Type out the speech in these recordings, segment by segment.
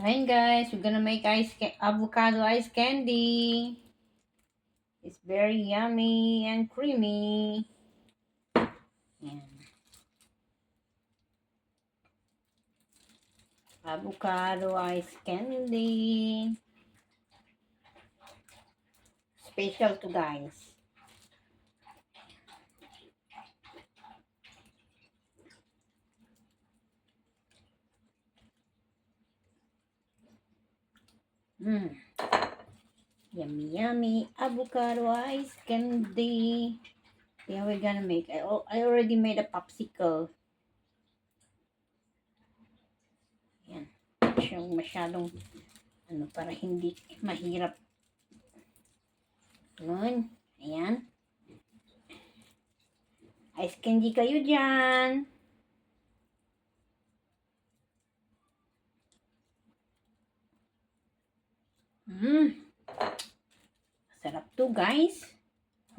Ayan guys, we're gonna make avocado ice candy. It's very yummy and creamy. Ayan. Avocado ice candy. Special to guys. Yummy, yummy avocado ice candy. Yeah, we're gonna make. I already made a popsicle. Yan. Siyang masyadong para hindi mahirap. Yun. Ayan. Ice candy kayo dyan. Sarap to guys.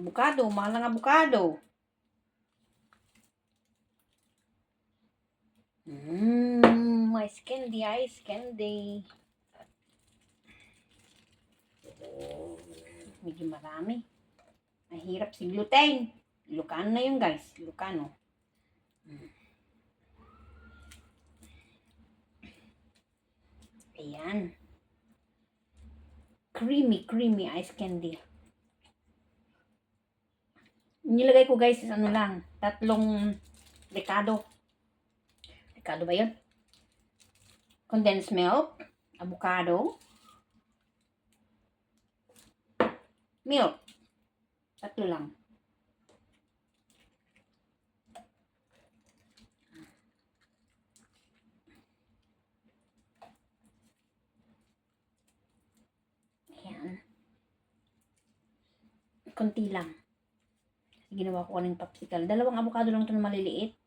Avocado, mahal ang avocado. Ice candy, ice candy. Medyo marami. Mahirap si gluten. Ilocano na yun guys. Ilocano. Ayan. Creamy ice candy. Nilagay ko guys ano lang, 3 Ricardo. Ricardo ba yun? Condensed milk, avocado, milk. 3 lang. Ayan. Konti lang. Ginawa ko ng popsicle. 2 avocado lang ito na maliliit.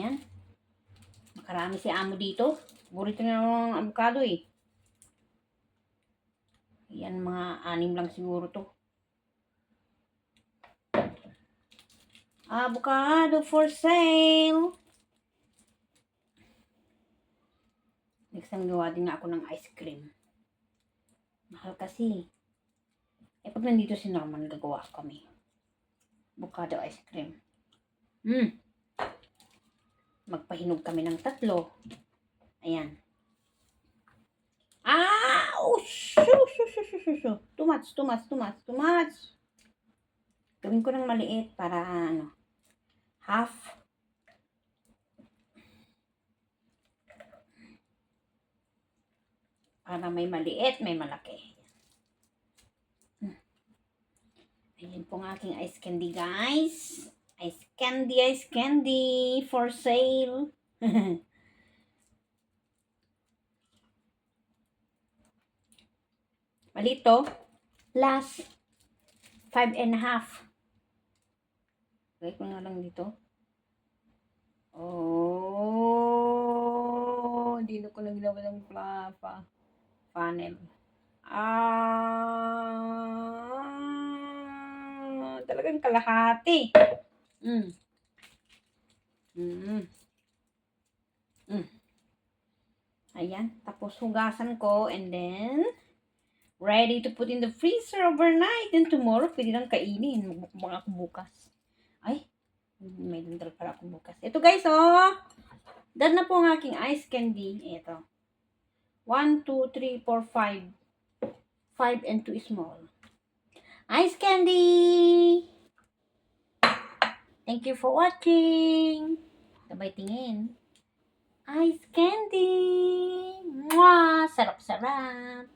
Yan. Makarami si amo dito. Burito na ng avocado eh. Yan, mga 6 lang siguro to. Avocado for sale. Next time gawa din na ako ng ice cream. Mahal kasi. Pag nandito si Norman, gagawa kami. Avocado ice cream. Magpahinog kami ng 3. Ayan. Too much. Gawin ko ng maliit para half. Para may maliit, may malaki. Ayan po ang aking ice candy guys. Ice candy for sale. Malito. Last 5.5. Gawin ko nga lang dito. Hindi na ko na ginawa ng funnel. Talagang kalahati. Ayan. Tapos hugasan ko and then ready to put in the freezer overnight. And tomorrow, pwede lang kainin. Magbukbang ako bukas. Ay, may dandal para ako bukas. Ito guys, done na po ang aking ice candy. Ito. 1, 2, 3, 4, 5. 5 and 2 small. Ice candy! Thank you for watching. Sabay tingin. Ice candy! Mwah! Sarap-sarap!